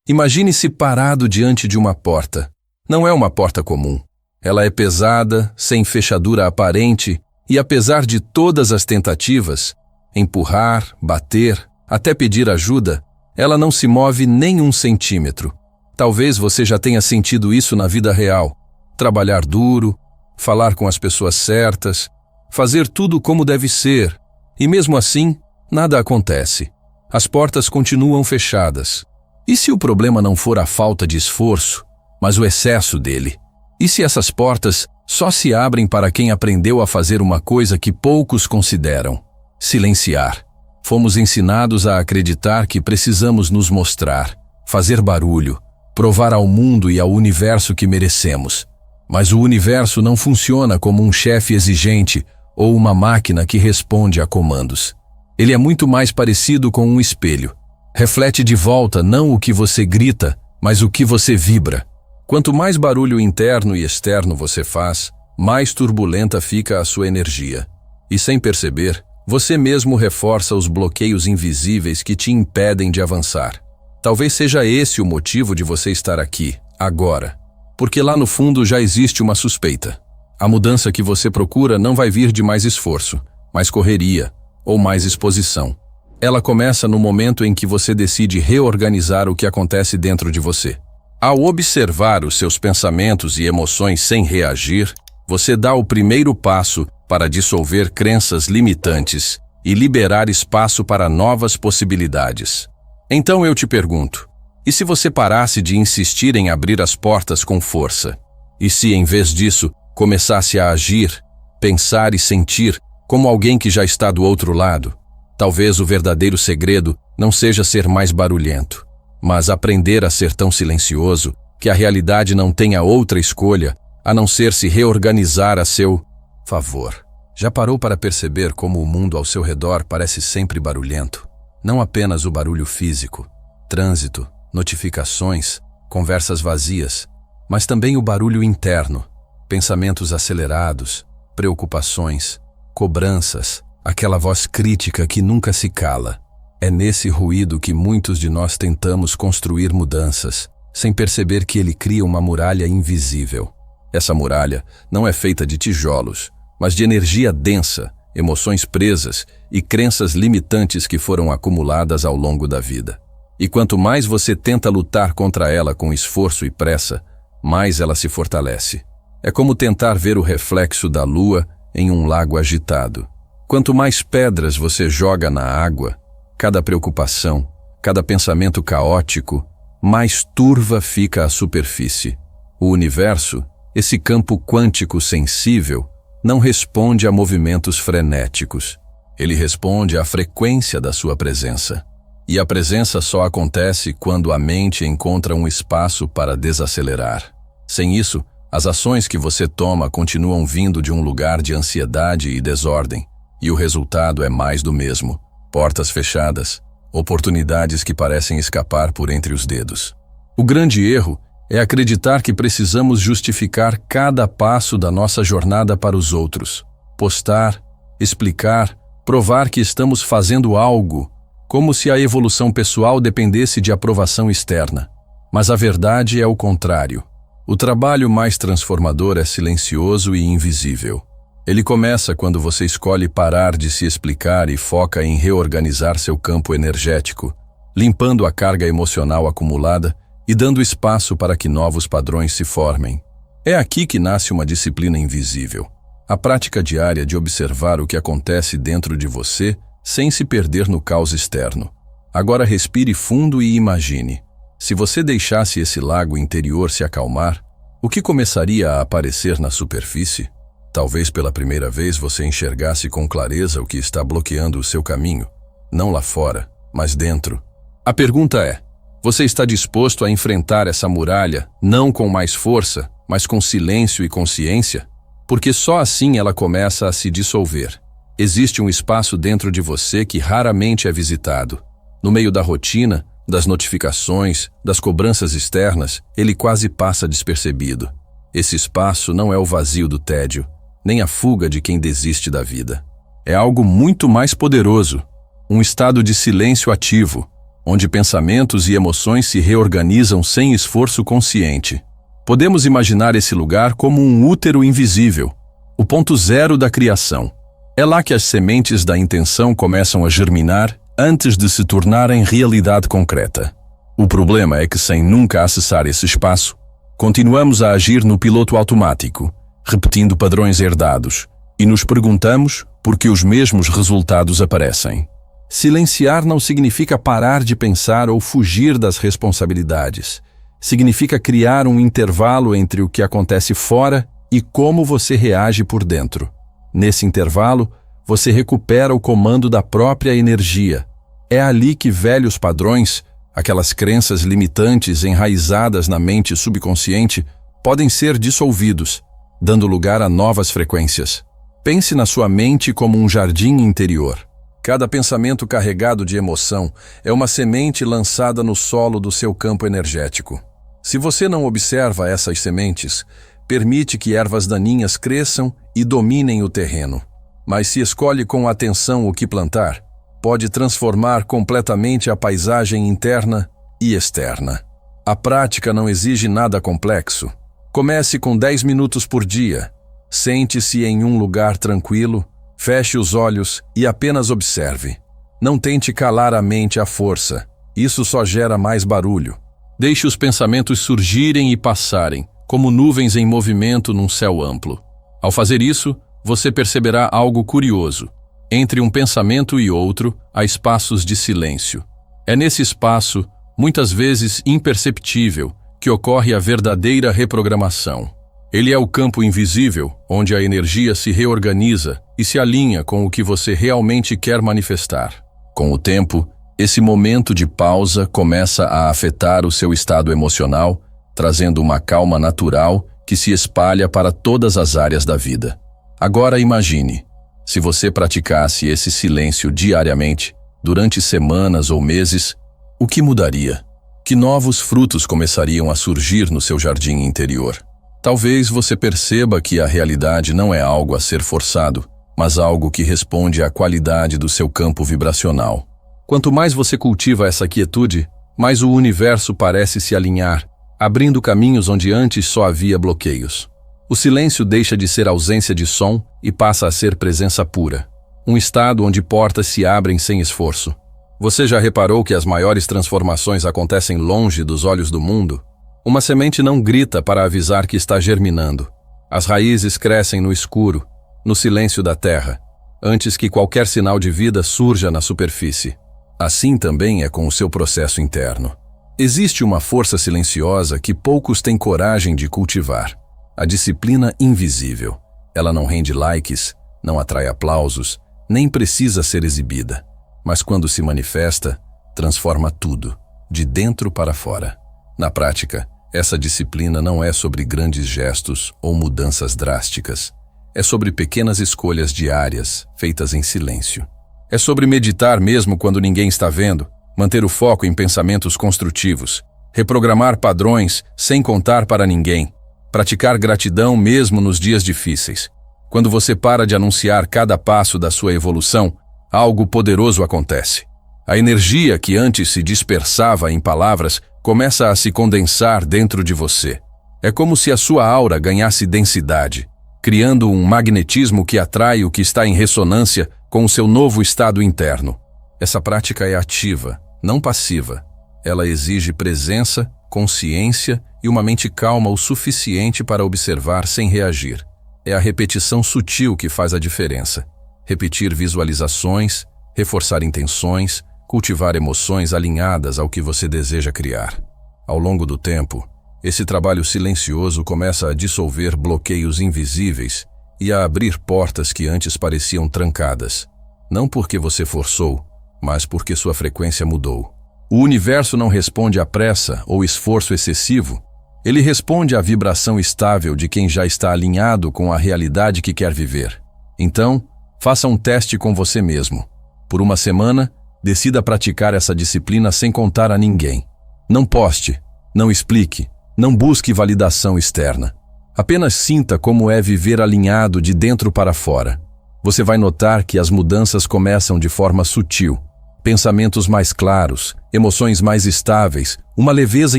Imagine-se parado diante de uma porta. Não é uma porta comum. Ela é pesada, sem fechadura aparente, e apesar de todas as tentativas, empurrar, bater, até pedir ajuda, ela não se move nem 1 centímetro. Talvez você já tenha sentido isso na vida real. Trabalhar duro, falar com as pessoas certas, fazer tudo como deve ser, e mesmo assim, nada acontece. As portas continuam fechadas. E se o problema não for a falta de esforço, mas o excesso dele? E se essas portas só se abrem para quem aprendeu a fazer uma coisa que poucos consideram: silenciar? Fomos ensinados a acreditar que precisamos nos mostrar, fazer barulho, provar ao mundo e ao universo que merecemos. Mas o universo não funciona como um chefe exigente ou uma máquina que responde a comandos. Ele é muito mais parecido com um espelho. Reflete de volta não o que você grita, mas o que você vibra. Quanto mais barulho interno e externo você faz, mais turbulenta fica a sua energia. E sem perceber, você mesmo reforça os bloqueios invisíveis que te impedem de avançar. Talvez seja esse o motivo de você estar aqui, agora. Porque lá no fundo já existe uma suspeita. A mudança que você procura não vai vir de mais esforço, mais correria ou mais exposição. Ela começa no momento em que você decide reorganizar o que acontece dentro de você. Ao observar os seus pensamentos e emoções sem reagir, você dá o primeiro passo para dissolver crenças limitantes e liberar espaço para novas possibilidades. Então eu te pergunto, e se você parasse de insistir em abrir as portas com força? E se, em vez disso, começasse a agir, pensar e sentir como alguém que já está do outro lado? Talvez o verdadeiro segredo não seja ser mais barulhento, mas aprender a ser tão silencioso que a realidade não tenha outra escolha a não ser se reorganizar a seu favor. Já parou para perceber como o mundo ao seu redor parece sempre barulhento? Não apenas o barulho físico, trânsito, notificações, conversas vazias, mas também o barulho interno, pensamentos acelerados, preocupações, cobranças, aquela voz crítica que nunca se cala. É nesse ruído que muitos de nós tentamos construir mudanças, sem perceber que ele cria uma muralha invisível. Essa muralha não é feita de tijolos, mas de energia densa, emoções presas e crenças limitantes que foram acumuladas ao longo da vida. E quanto mais você tenta lutar contra ela com esforço e pressa, mais ela se fortalece. É como tentar ver o reflexo da lua em um lago agitado. Quanto mais pedras você joga na água, cada preocupação, cada pensamento caótico, mais turva fica a superfície. O universo, esse campo quântico sensível, não responde a movimentos frenéticos. Ele responde à frequência da sua presença. E a presença só acontece quando a mente encontra um espaço para desacelerar. Sem isso, as ações que você toma continuam vindo de um lugar de ansiedade e desordem. E o resultado é mais do mesmo. Portas fechadas, oportunidades que parecem escapar por entre os dedos. O grande erro é acreditar que precisamos justificar cada passo da nossa jornada para os outros. Postar, explicar, provar que estamos fazendo algo, como se a evolução pessoal dependesse de aprovação externa. Mas a verdade é o contrário. O trabalho mais transformador é silencioso e invisível. Ele começa quando você escolhe parar de se explicar e foca em reorganizar seu campo energético, limpando a carga emocional acumulada e dando espaço para que novos padrões se formem. É aqui que nasce uma disciplina invisível. A prática diária de observar o que acontece dentro de você sem se perder no caos externo. Agora respire fundo e imagine. Se você deixasse esse lago interior se acalmar, o que começaria a aparecer na superfície? Talvez pela primeira vez você enxergasse com clareza o que está bloqueando o seu caminho, não lá fora, mas dentro. A pergunta é: você está disposto a enfrentar essa muralha, não com mais força, mas com silêncio e consciência? Porque só assim ela começa a se dissolver. Existe um espaço dentro de você que raramente é visitado. No meio da rotina, das notificações, das cobranças externas, ele quase passa despercebido. Esse espaço não é o vazio do tédio, nem a fuga de quem desiste da vida. É algo muito mais poderoso, um estado de silêncio ativo, onde pensamentos e emoções se reorganizam sem esforço consciente. Podemos imaginar esse lugar como um útero invisível, o ponto zero da criação. É lá que as sementes da intenção começam a germinar antes de se tornarem realidade concreta. O problema é que, sem nunca acessar esse espaço, continuamos a agir no piloto automático, repetindo padrões herdados, e nos perguntamos por que os mesmos resultados aparecem. Silenciar não significa parar de pensar ou fugir das responsabilidades. Significa criar um intervalo entre o que acontece fora e como você reage por dentro. Nesse intervalo, você recupera o comando da própria energia. É ali que velhos padrões, aquelas crenças limitantes enraizadas na mente subconsciente, podem ser dissolvidos, dando lugar a novas frequências. Pense na sua mente como um jardim interior. Cada pensamento carregado de emoção é uma semente lançada no solo do seu campo energético. Se você não observa essas sementes, permite que ervas daninhas cresçam e dominem o terreno. Mas se escolhe com atenção o que plantar, pode transformar completamente a paisagem interna e externa. A prática não exige nada complexo. Comece com 10 minutos por dia. Sente-se em um lugar tranquilo, feche os olhos e apenas observe. Não tente calar a mente à força. Isso só gera mais barulho. Deixe os pensamentos surgirem e passarem, como nuvens em movimento num céu amplo. Ao fazer isso, você perceberá algo curioso. Entre um pensamento e outro, há espaços de silêncio. É nesse espaço, muitas vezes imperceptível, que ocorre a verdadeira reprogramação. Ele é o campo invisível, onde a energia se reorganiza e se alinha com o que você realmente quer manifestar. Com o tempo, esse momento de pausa começa a afetar o seu estado emocional, trazendo uma calma natural que se espalha para todas as áreas da vida. Agora imagine, se você praticasse esse silêncio diariamente, durante semanas ou meses, o que mudaria? Que novos frutos começariam a surgir no seu jardim interior? Talvez você perceba que a realidade não é algo a ser forçado, mas algo que responde à qualidade do seu campo vibracional. Quanto mais você cultiva essa quietude, mais o universo parece se alinhar, abrindo caminhos onde antes só havia bloqueios. O silêncio deixa de ser ausência de som e passa a ser presença pura. Um estado onde portas se abrem sem esforço. Você já reparou que as maiores transformações acontecem longe dos olhos do mundo? Uma semente não grita para avisar que está germinando. As raízes crescem no escuro, no silêncio da terra, antes que qualquer sinal de vida surja na superfície. Assim também é com o seu processo interno. Existe uma força silenciosa que poucos têm coragem de cultivar. A disciplina invisível. Ela não rende likes, não atrai aplausos, nem precisa ser exibida. Mas quando se manifesta, transforma tudo, de dentro para fora. Na prática, essa disciplina não é sobre grandes gestos ou mudanças drásticas. É sobre pequenas escolhas diárias, feitas em silêncio. É sobre meditar mesmo quando ninguém está vendo, manter o foco em pensamentos construtivos, reprogramar padrões sem contar para ninguém, praticar gratidão mesmo nos dias difíceis. Quando você para de anunciar cada passo da sua evolução, algo poderoso acontece. A energia que antes se dispersava em palavras começa a se condensar dentro de você. É como se a sua aura ganhasse densidade, criando um magnetismo que atrai o que está em ressonância com o seu novo estado interno. Essa prática é ativa, não passiva. Ela exige presença, consciência e uma mente calma o suficiente para observar sem reagir. É a repetição sutil que faz a diferença. Repetir visualizações, reforçar intenções, cultivar emoções alinhadas ao que você deseja criar. Ao longo do tempo, esse trabalho silencioso começa a dissolver bloqueios invisíveis e a abrir portas que antes pareciam trancadas. Não porque você forçou, mas porque sua frequência mudou. O universo não responde à pressa ou esforço excessivo. Ele responde à vibração estável de quem já está alinhado com a realidade que quer viver. Então, faça um teste com você mesmo. Por uma semana, decida praticar essa disciplina sem contar a ninguém. Não poste, não explique, não busque validação externa. Apenas sinta como é viver alinhado de dentro para fora. Você vai notar que as mudanças começam de forma sutil. Pensamentos mais claros, emoções mais estáveis, uma leveza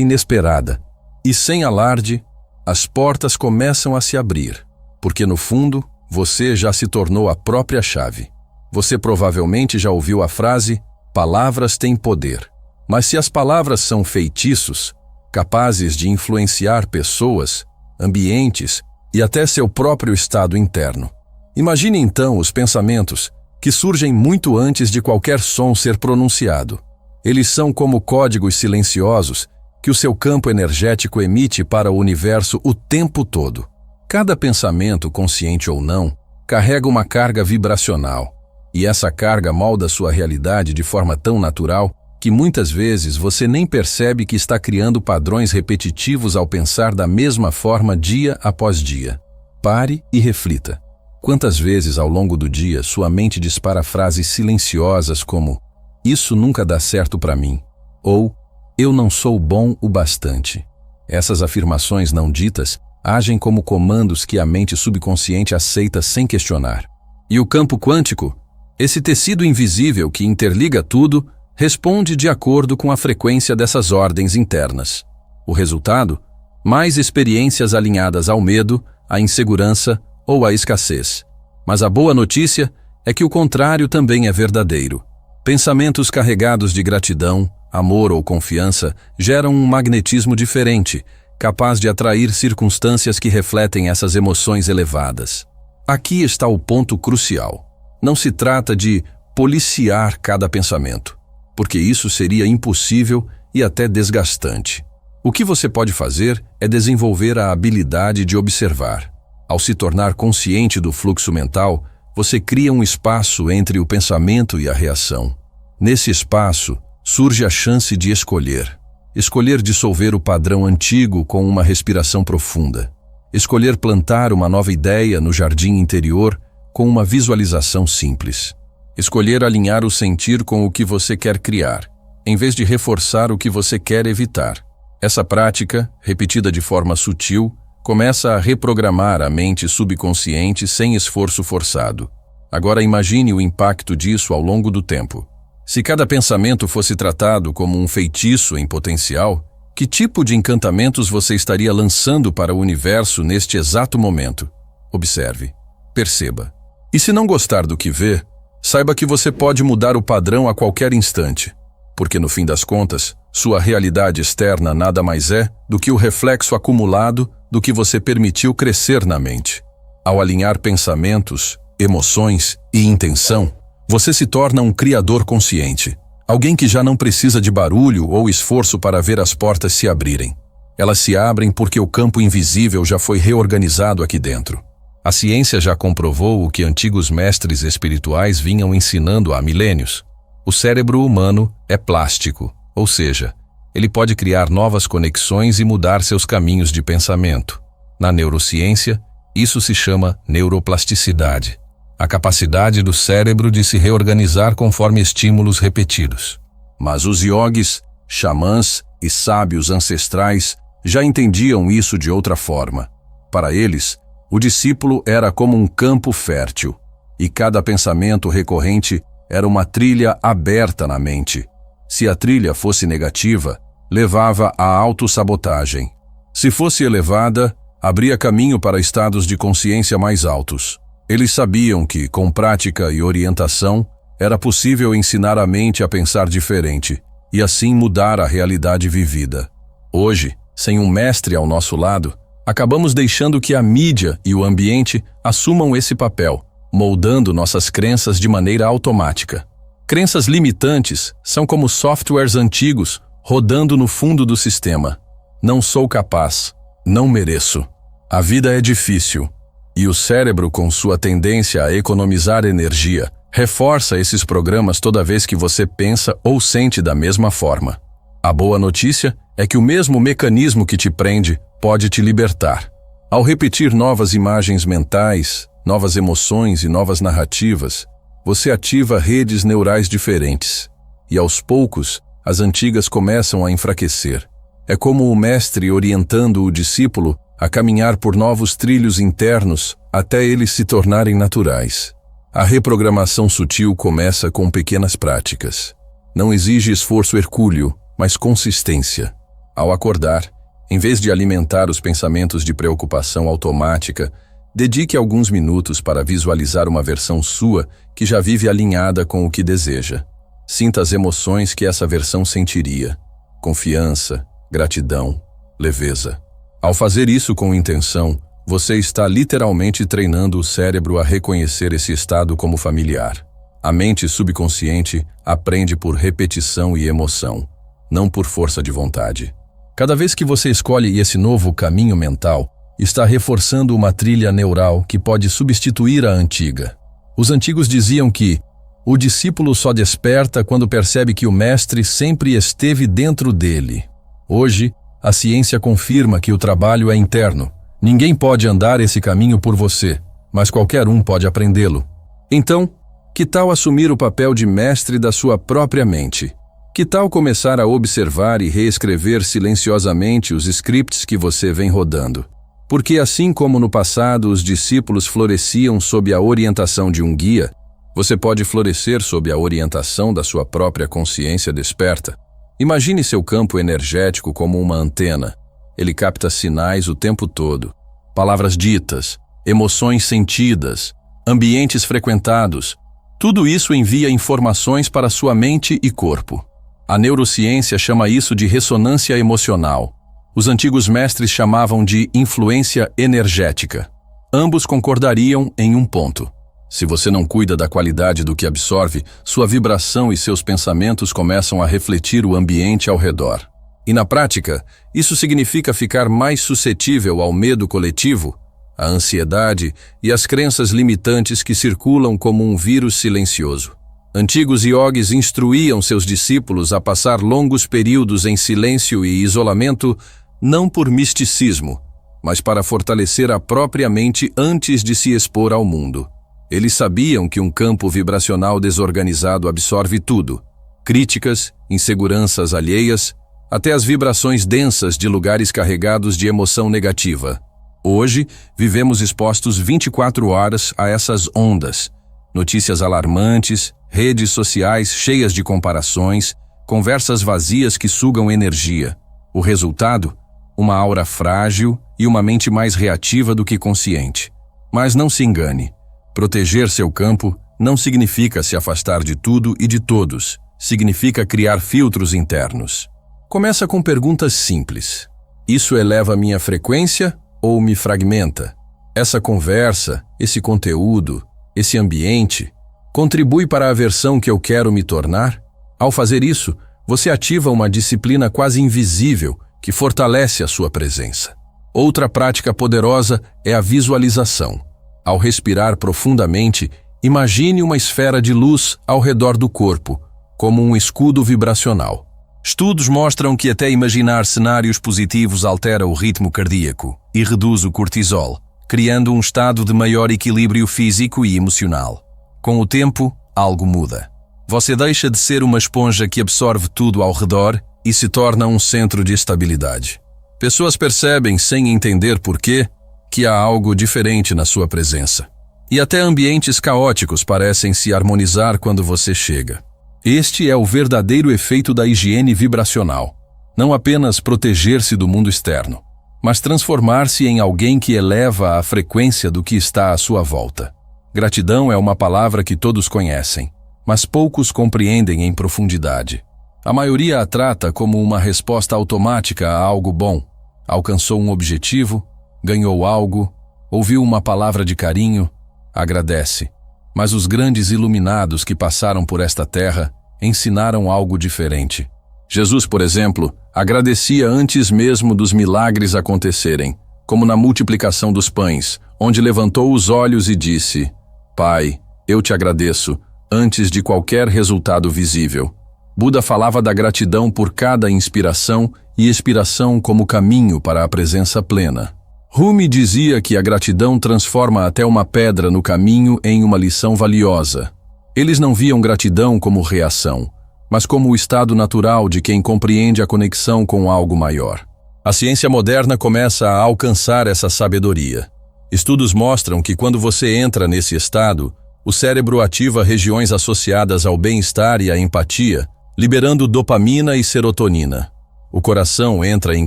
inesperada. E sem alarde, as portas começam a se abrir, porque no fundo, você já se tornou a própria chave. Você provavelmente já ouviu a frase: palavras têm poder. Mas se as palavras são feitiços, capazes de influenciar pessoas, ambientes e até seu próprio estado interno. Imagine então os pensamentos, que surgem muito antes de qualquer som ser pronunciado. Eles são como códigos silenciosos que o seu campo energético emite para o universo o tempo todo. Cada pensamento, consciente ou não, carrega uma carga vibracional, e essa carga molda sua realidade de forma tão natural que muitas vezes você nem percebe que está criando padrões repetitivos ao pensar da mesma forma dia após dia. Pare e reflita. Quantas vezes ao longo do dia sua mente dispara frases silenciosas como: isso nunca dá certo para mim, ou eu não sou bom o bastante. Essas afirmações não ditas agem como comandos que a mente subconsciente aceita sem questionar. E o campo quântico, esse tecido invisível que interliga tudo, responde de acordo com a frequência dessas ordens internas. O resultado? Mais experiências alinhadas ao medo, à insegurança ou à escassez. Mas a boa notícia é que o contrário também é verdadeiro. Pensamentos carregados de gratidão, amor ou confiança geram um magnetismo diferente, capaz de atrair circunstâncias que refletem essas emoções elevadas. Aqui está o ponto crucial. Não se trata de policiar cada pensamento, porque isso seria impossível e até desgastante. O que você pode fazer é desenvolver a habilidade de observar. Ao se tornar consciente do fluxo mental, você cria um espaço entre o pensamento e a reação. Nesse espaço, surge a chance de escolher. Escolher dissolver o padrão antigo com uma respiração profunda. Escolher plantar uma nova ideia no jardim interior com uma visualização simples. Escolher alinhar o sentir com o que você quer criar, em vez de reforçar o que você quer evitar. Essa prática, repetida de forma sutil, começa a reprogramar a mente subconsciente sem esforço forçado. Agora imagine o impacto disso ao longo do tempo. Se cada pensamento fosse tratado como um feitiço em potencial, que tipo de encantamentos você estaria lançando para o universo neste exato momento? Observe, perceba. E se não gostar do que vê, saiba que você pode mudar o padrão a qualquer instante, porque no fim das contas, sua realidade externa nada mais é do que o reflexo acumulado do que você permitiu crescer na mente. Ao alinhar pensamentos, emoções e intenção, você se torna um criador consciente, alguém que já não precisa de barulho ou esforço para ver as portas se abrirem. Elas se abrem porque o campo invisível já foi reorganizado aqui dentro. A ciência já comprovou o que antigos mestres espirituais vinham ensinando há milênios. O cérebro humano é plástico, ou seja, ele pode criar novas conexões e mudar seus caminhos de pensamento. Na neurociência, isso se chama neuroplasticidade, a capacidade do cérebro de se reorganizar conforme estímulos repetidos. Mas os yogis, xamãs e sábios ancestrais já entendiam isso de outra forma. Para eles, o discípulo era como um campo fértil, e cada pensamento recorrente era uma trilha aberta na mente. Se a trilha fosse negativa, levava à autossabotagem. Se fosse elevada, abria caminho para estados de consciência mais altos. Eles sabiam que, com prática e orientação, era possível ensinar a mente a pensar diferente e assim mudar a realidade vivida. Hoje, sem um mestre ao nosso lado, acabamos deixando que a mídia e o ambiente assumam esse papel, moldando nossas crenças de maneira automática. Crenças limitantes são como softwares antigos rodando no fundo do sistema. Não sou capaz, não mereço. A vida é difícil. E o cérebro, com sua tendência a economizar energia, reforça esses programas toda vez que você pensa ou sente da mesma forma. A boa notícia é que o mesmo mecanismo que te prende pode te libertar. Ao repetir novas imagens mentais, novas emoções e novas narrativas, você ativa redes neurais diferentes, e aos poucos, as antigas começam a enfraquecer. É como o mestre orientando o discípulo a caminhar por novos trilhos internos até eles se tornarem naturais. A reprogramação sutil começa com pequenas práticas. Não exige esforço hercúleo, mas consistência. Ao acordar, em vez de alimentar os pensamentos de preocupação automática, dedique alguns minutos para visualizar uma versão sua que já vive alinhada com o que deseja. Sinta as emoções que essa versão sentiria: confiança, gratidão, leveza. Ao fazer isso com intenção, você está literalmente treinando o cérebro a reconhecer esse estado como familiar. A mente subconsciente aprende por repetição e emoção, não por força de vontade. Cada vez que você escolhe esse novo caminho mental, está reforçando uma trilha neural que pode substituir a antiga. Os antigos diziam que o discípulo só desperta quando percebe que o mestre sempre esteve dentro dele. Hoje, a ciência confirma que o trabalho é interno. Ninguém pode andar esse caminho por você, mas qualquer um pode aprendê-lo. Então, que tal assumir o papel de mestre da sua própria mente? Que tal começar a observar e reescrever silenciosamente os scripts que você vem rodando? Porque assim como no passado os discípulos floresciam sob a orientação de um guia, você pode florescer sob a orientação da sua própria consciência desperta. Imagine seu campo energético como uma antena. Ele capta sinais o tempo todo. Palavras ditas, emoções sentidas, ambientes frequentados. Tudo isso envia informações para sua mente e corpo. A neurociência chama isso de ressonância emocional. Os antigos mestres chamavam de influência energética. Ambos concordariam em um ponto. Se você não cuida da qualidade do que absorve, sua vibração e seus pensamentos começam a refletir o ambiente ao redor. E na prática, isso significa ficar mais suscetível ao medo coletivo, à ansiedade e às crenças limitantes que circulam como um vírus silencioso. Antigos iogues instruíam seus discípulos a passar longos períodos em silêncio e isolamento, não por misticismo, mas para fortalecer a própria mente antes de se expor ao mundo. Eles sabiam que um campo vibracional desorganizado absorve tudo: críticas, inseguranças alheias, até as vibrações densas de lugares carregados de emoção negativa. Hoje, vivemos expostos 24 horas a essas ondas. Notícias alarmantes, redes sociais cheias de comparações, conversas vazias que sugam energia. O resultado? Uma aura frágil e uma mente mais reativa do que consciente. Mas não se engane. Proteger seu campo não significa se afastar de tudo e de todos. Significa criar filtros internos. Começa com perguntas simples. Isso eleva minha frequência ou me fragmenta? Essa conversa, esse conteúdo, esse ambiente, contribui para a versão que eu quero me tornar? Ao fazer isso, você ativa uma disciplina quase invisível que fortalece a sua presença. Outra prática poderosa é a visualização. Ao respirar profundamente, imagine uma esfera de luz ao redor do corpo, como um escudo vibracional. Estudos mostram que até imaginar cenários positivos altera o ritmo cardíaco e reduz o cortisol, criando um estado de maior equilíbrio físico e emocional. Com o tempo, algo muda. Você deixa de ser uma esponja que absorve tudo ao redor e se torna um centro de estabilidade. Pessoas percebem, sem entender porquê, que há algo diferente na sua presença. E até ambientes caóticos parecem se harmonizar quando você chega. Este é o verdadeiro efeito da higiene vibracional. Não apenas proteger-se do mundo externo, mas transformar-se em alguém que eleva a frequência do que está à sua volta. Gratidão é uma palavra que todos conhecem, mas poucos compreendem em profundidade. A maioria a trata como uma resposta automática a algo bom. Alcançou um objetivo, ganhou algo, ouviu uma palavra de carinho, agradece. Mas os grandes iluminados que passaram por esta terra ensinaram algo diferente. Jesus, por exemplo, agradecia antes mesmo dos milagres acontecerem, como na multiplicação dos pães, onde levantou os olhos e disse: Pai, eu te agradeço, antes de qualquer resultado visível. Buda falava da gratidão por cada inspiração e expiração como caminho para a presença plena. Rumi dizia que a gratidão transforma até uma pedra no caminho em uma lição valiosa. Eles não viam gratidão como reação, mas como o estado natural de quem compreende a conexão com algo maior. A ciência moderna começa a alcançar essa sabedoria. Estudos mostram que quando você entra nesse estado, o cérebro ativa regiões associadas ao bem-estar e à empatia, liberando dopamina e serotonina. O coração entra em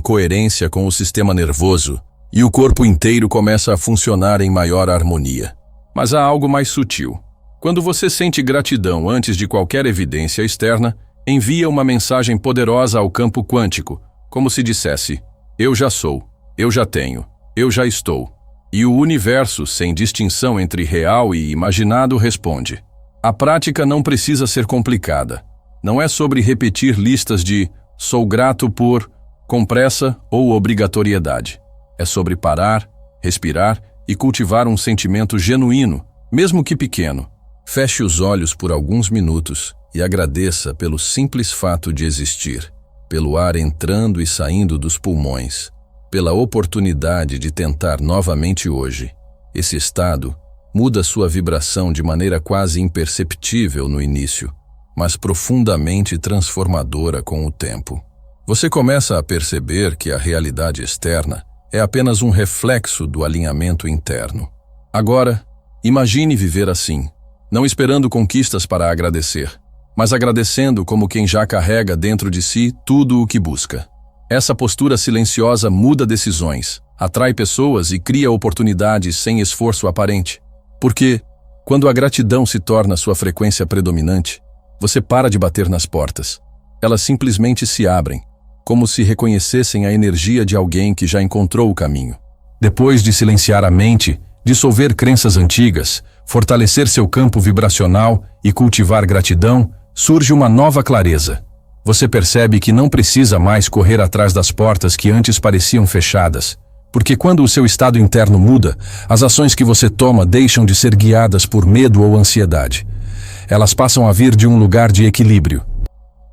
coerência com o sistema nervoso e o corpo inteiro começa a funcionar em maior harmonia. Mas há algo mais sutil. Quando você sente gratidão antes de qualquer evidência externa, envia uma mensagem poderosa ao campo quântico, como se dissesse: eu já sou, eu já tenho, eu já estou. E o universo, sem distinção entre real e imaginado, responde. A prática não precisa ser complicada. Não é sobre repetir listas de sou grato por, com pressa ou obrigatoriedade. É sobre parar, respirar e cultivar um sentimento genuíno, mesmo que pequeno. Feche os olhos por alguns minutos e agradeça pelo simples fato de existir, pelo ar entrando e saindo dos pulmões, pela oportunidade de tentar novamente hoje. Esse estado muda sua vibração de maneira quase imperceptível no início, mas profundamente transformadora com o tempo. Você começa a perceber que a realidade externa é apenas um reflexo do alinhamento interno. Agora, imagine viver assim, não esperando conquistas para agradecer, mas agradecendo como quem já carrega dentro de si tudo o que busca. Essa postura silenciosa muda decisões, atrai pessoas e cria oportunidades sem esforço aparente. Porque, quando a gratidão se torna sua frequência predominante, você para de bater nas portas. Elas simplesmente se abrem, como se reconhecessem a energia de alguém que já encontrou o caminho. Depois de silenciar a mente, dissolver crenças antigas, fortalecer seu campo vibracional e cultivar gratidão, surge uma nova clareza. Você percebe que não precisa mais correr atrás das portas que antes pareciam fechadas, porque quando o seu estado interno muda, as ações que você toma deixam de ser guiadas por medo ou ansiedade. Elas passam a vir de um lugar de equilíbrio.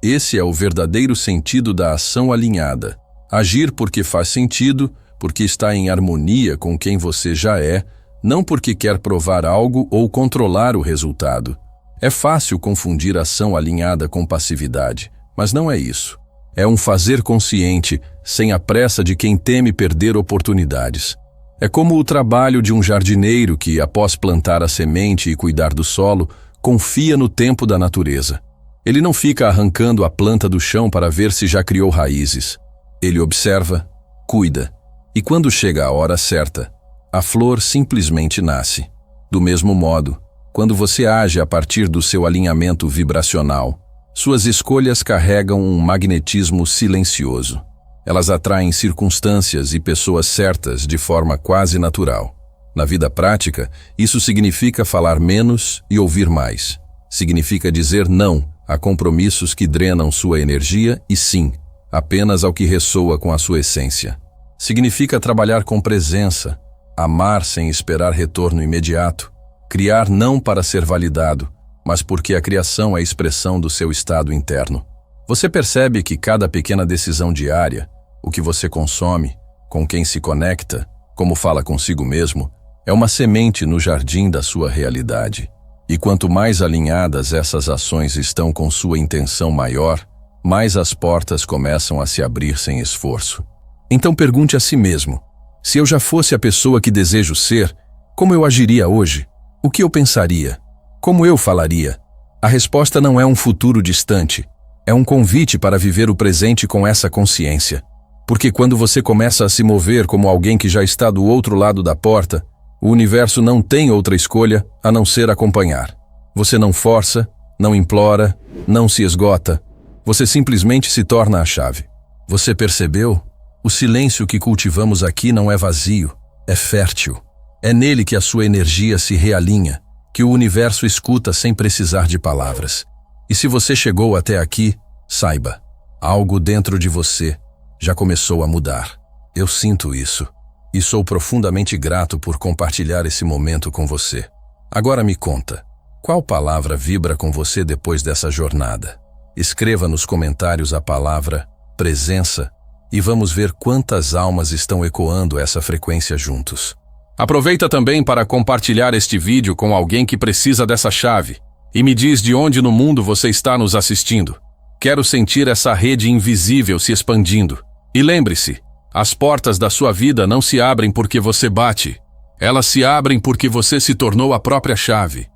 Esse é o verdadeiro sentido da ação alinhada. Agir porque faz sentido, porque está em harmonia com quem você já é, não porque quer provar algo ou controlar o resultado. É fácil confundir ação alinhada com passividade, mas não é isso. É um fazer consciente, sem a pressa de quem teme perder oportunidades. É como o trabalho de um jardineiro que, após plantar a semente e cuidar do solo, confia no tempo da natureza. Ele não fica arrancando a planta do chão para ver se já criou raízes. Ele observa, cuida, e quando chega a hora certa, a flor simplesmente nasce. Do mesmo modo, quando você age a partir do seu alinhamento vibracional, suas escolhas carregam um magnetismo silencioso. Elas atraem circunstâncias e pessoas certas de forma quase natural. Na vida prática, isso significa falar menos e ouvir mais. Significa dizer não a compromissos que drenam sua energia e sim, apenas ao que ressoa com a sua essência. Significa trabalhar com presença, amar sem esperar retorno imediato, criar não para ser validado, mas porque a criação é a expressão do seu estado interno. Você percebe que cada pequena decisão diária, o que você consome, com quem se conecta, como fala consigo mesmo, é uma semente no jardim da sua realidade. E quanto mais alinhadas essas ações estão com sua intenção maior, mais as portas começam a se abrir sem esforço. Então pergunte a si mesmo: se eu já fosse a pessoa que desejo ser, como eu agiria hoje? O que eu pensaria? Como eu falaria? A resposta não é um futuro distante, é um convite para viver o presente com essa consciência. Porque quando você começa a se mover como alguém que já está do outro lado da porta, o universo não tem outra escolha a não ser acompanhar. Você não força, não implora, não se esgota. Você simplesmente se torna a chave. Você percebeu? O silêncio que cultivamos aqui não é vazio, é fértil. É nele que a sua energia se realinha, que o universo escuta sem precisar de palavras. E se você chegou até aqui, saiba, algo dentro de você já começou a mudar. Eu sinto isso. E sou profundamente grato por compartilhar esse momento com você. Agora me conta, qual palavra vibra com você depois dessa jornada? Escreva nos comentários a palavra presença e vamos ver quantas almas estão ecoando essa frequência juntos. Aproveita também para compartilhar este vídeo com alguém que precisa dessa chave e me diz de onde no mundo você está nos assistindo. Quero sentir essa rede invisível se expandindo. E lembre-se, as portas da sua vida não se abrem porque você bate. Elas se abrem porque você se tornou a própria chave.